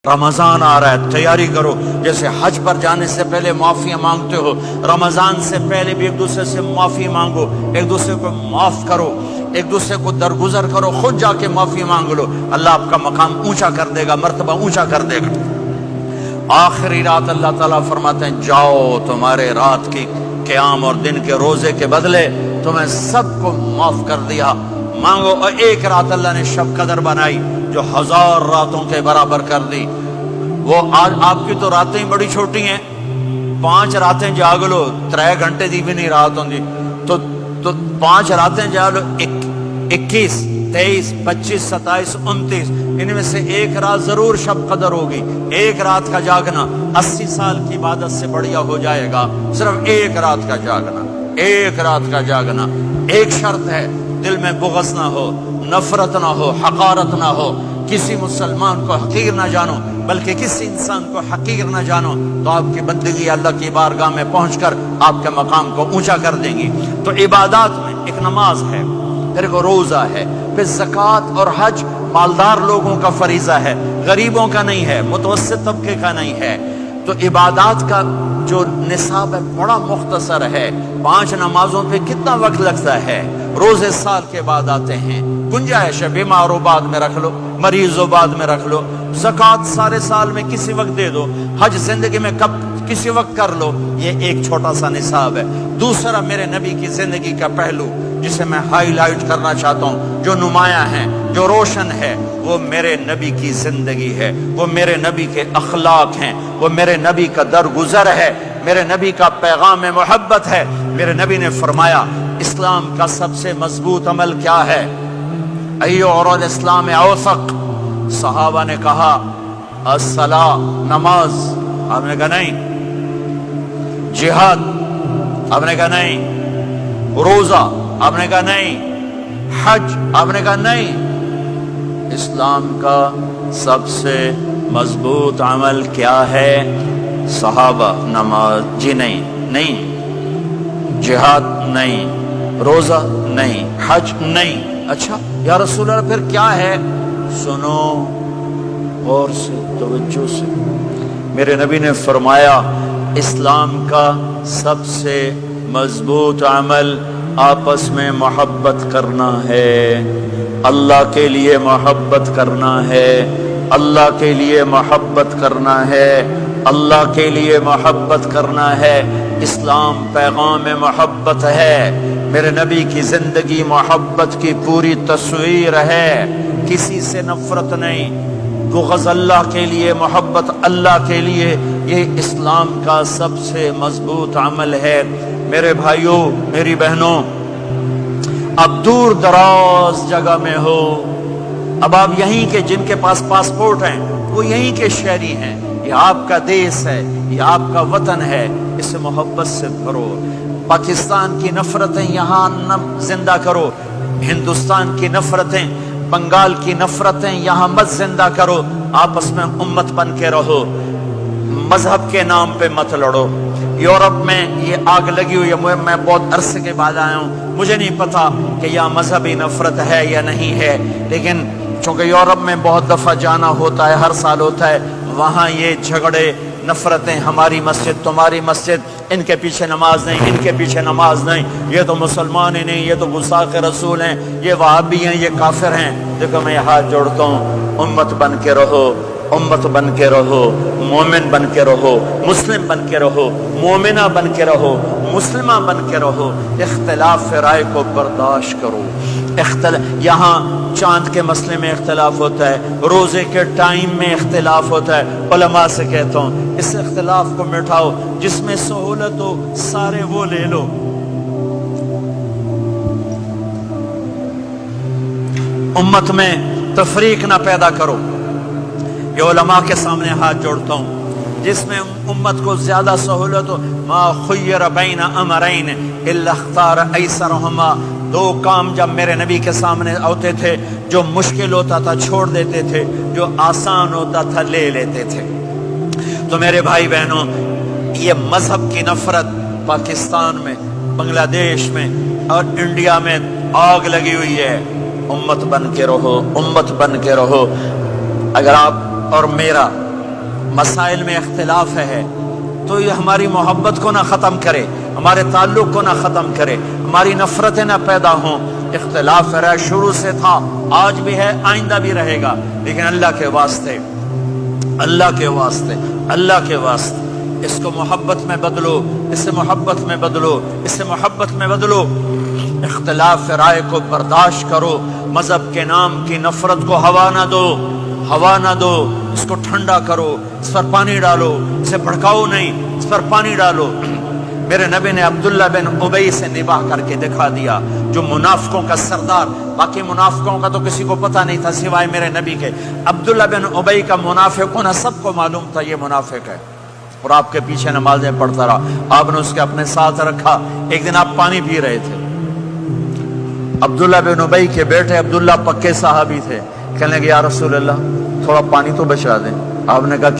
رمضان آ رہا ہے، تیاری کرو، جیسے حج پر جانے سے پہلے معافیاں مانگتے ہو، رمضان سے پہلے بھی ایک دوسرے سے معافی مانگو، ایک دوسرے کو معاف کرو، ایک دوسرے کو درگزر کرو، خود جا کے معافی مانگ لو، اللہ آپ کا مقام اونچا کر دے گا، مرتبہ اونچا کر دے گا۔ آخری رات اللہ تعالیٰ فرماتے ہیں جاؤ، تمہارے رات کی قیام اور دن کے روزے کے بدلے تمہیں سب کو معاف کر دیا، مانگو۔ اور ایک رات اللہ نے شب قدر بنائی جو 1000 راتوں کے برابر کر دی۔ وہ آج آپ کی تو راتیں ہی بڑی چھوٹی ہیں، 5 راتیں جاگ لو، 3 گھنٹے دی بھی نہیں رات ہوندی، تو 5 راتیں جاگ لو، 21 23 25 27 29، ان میں سے ایک رات ضرور شب قدر ہوگی۔ ایک رات کا جاگنا 80 سال کی عبادت سے بڑھیا ہو جائے گا، صرف ایک رات کا جاگنا، ایک رات کا جاگنا۔ ایک شرط ہے، دل میں بغض نہ ہو، نفرت نہ ہو، حقارت نہ ہو، کسی مسلمان کو حقیر نہ جانو، بلکہ کسی انسان کو حقیر نہ جانو، تو آپ کی بندگی اللہ کی بارگاہ میں پہنچ کر آپ کے مقام کو اونچا کر دیں گی۔ تو عبادات میں ایک نماز ہے، پھر ایک روزہ ہے، پھر زکوٰۃ اور حج مالدار لوگوں کا فریضہ ہے، غریبوں کا نہیں ہے، متوسط طبقے کا نہیں ہے۔ تو عبادات کا جو نصاب ہے بڑا مختصر ہے، 5 نمازوں پہ کتنا وقت لگتا ہے؟ روزے سال کے بعد آتے ہیں، گنجائش ہے، بیمار ہو بعد میں رکھ لو، مریض ہو بعد میں رکھ لو، زکوٰۃ سارے سال میں کسی وقت دے دو، حج زندگی میں کب کسی وقت کر لو، یہ ایک چھوٹا سا نصاب ہے۔ دوسرا میرے نبی کی زندگی کا پہلو جسے میں ہائی لائٹ کرنا چاہتا ہوں، جو نمایاں ہے، جو روشن ہے، وہ میرے نبی کی زندگی ہے، وہ میرے نبی کے اخلاق ہیں، وہ میرے نبی کا درگزر ہے، میرے نبی کا پیغام محبت ہے۔ میرے نبی نے فرمایا اسلام کا سب سے مضبوط عمل کیا ہے؟ ایو اور الاسلام اوثق، صحابہ نے کہا الصلاۃ، نماز، آپ نے کہا نہیں، جہاد، آپ نے کہا نہیں، روزہ، آپ نے کہا نہیں، حج، آپ نے کہا نہیں۔ اسلام کا سب سے مضبوط عمل کیا ہے؟ صحابہ، نماز، جی نہیں، جہاد نہیں، روزہ نہیں، حج نہیں۔ اچھا یا رسول اللہ پھر کیا ہے؟ سنو غور سے، توجہ سے، میرے نبی نے فرمایا اسلام کا سب سے مضبوط عمل آپس میں محبت کرنا ہے، اللہ کے لیے محبت کرنا ہے، اللہ کے لیے محبت کرنا ہے، اللہ کے لیے محبت کرنا ہے۔ اسلام پیغام محبت ہے، میرے نبی کی زندگی محبت کی پوری تصویر ہے، کسی سے نفرت نہیں، بغض اللہ کے لیے، محبت اللہ کے لیے، یہ اسلام کا سب سے مضبوط عمل ہے۔ میرے بھائیوں، میری بہنوں، اب دور دراز جگہ میں ہو، اب آپ یہیں کے، جن کے پاس پاسپورٹ ہیں وہ یہیں کے شہری ہیں، یہ آپ کا دیس ہے، یہ آپ کا وطن ہے، اسے محبت سے بھرو۔ پاکستان کی نفرتیں یہاں نہ زندہ کرو، ہندوستان کی نفرتیں، بنگال کی نفرتیں یہاں مت زندہ کرو، آپس میں امت بن کے رہو، مذہب کے نام پہ مت لڑو۔ یورپ میں یہ آگ لگی ہوئی ہے، میں بہت عرصے کے بعد آیا ہوں، مجھے نہیں پتا کہ یہاں مذہبی نفرت ہے یا نہیں ہے، لیکن چونکہ یورپ میں بہت دفعہ جانا ہوتا ہے، ہر سال ہوتا ہے، وہاں یہ جھگڑے، نفرتیں، ہماری مسجد، تمہاری مسجد، ان کے پیچھے نماز نہیں، ان کے پیچھے نماز نہیں، یہ تو مسلمان ہی نہیں، یہ تو گستاخ رسول ہیں، یہ وہابی ہیں، یہ کافر ہیں۔ دیکھو میں ہاتھ جوڑتا ہوں، امت بن کے رہو، امت بن کے رہو، مومن بن کے رہو، مسلم بن کے رہو، مومنہ بن کے رہو، مسلمہ بن کے رہو، اختلاف رائے کو برداشت کرو۔ یہاں چاند کے مسئلے میں اختلاف ہوتا ہے، روزے کے ٹائم میں اختلاف ہوتا ہے، علماء سے کہتا ہوں اس اختلاف کو مٹھاؤ، جس میں سہولت ہو سارے وہ لے لو۔ امت میں تفریق نہ پیدا کرو۔ یہ علماء کے سامنے ہاتھ جوڑتا ہوں، جس میں امت کو زیادہ سہولت ہو، ما خیر بین امرین الا اختار ایسرہما، 2 کام جب میرے نبی کے سامنے ہوتے تھے، جو مشکل ہوتا تھا چھوڑ دیتے تھے، جو آسان ہوتا تھا لے لیتے تھے۔ تو میرے بھائی بہنوں، یہ مذہب کی نفرت پاکستان میں، بنگلہ دیش میں اور انڈیا میں آگ لگی ہوئی ہے۔ امت بن کے رہو، امت بن کے رہو۔ اگر آپ اور میرا مسائل میں اختلاف ہے تو یہ ہماری محبت کو نہ ختم کرے، ہمارے تعلق کو نہ ختم کرے، ہماری نفرتیں نہ پیدا ہوں۔ اختلاف ہے، شروع سے تھا، آج بھی ہے، آئندہ بھی رہے گا، لیکن اللہ کے واسطے، اللہ کے واسطے، اللہ کے واسطے اس کو محبت میں بدلو، اس سے محبت میں بدلو، اس سے محبت میں بدلو۔ اختلاف رائے کو برداشت کرو، مذہب کے نام کی نفرت کو ہوا نہ دو، ہوا نہ دو، اس کو ٹھنڈا کرو، اس پر پانی ڈالو، اسے بھڑکاؤ نہیں، اس پر پانی ڈالو۔ میرے نبی نے عبداللہ بن ابی سے نباہ کر کے دکھا دیا، جو منافقوں کا سردار، باقی منافقوں کا تو کسی کو پتہ نہیں تھا سوائے میرے نبی کے، عبداللہ بن ابی کا منافق ہونا سب کو معلوم تھا، یہ منافق ہے، اور آپ کے پیچھے نمازیں پڑھتا رہا۔ آپ نے اس کے اپنے ساتھ رکھا، ایک دن آپ پانی پی رہے تھے، عبداللہ بن ابی کے بیٹے عبداللہ پکے صحابی تھے، کہنے لگے یا رسول اللہ تھوڑا پانی تو بچا دیں۔ آپ نے کہا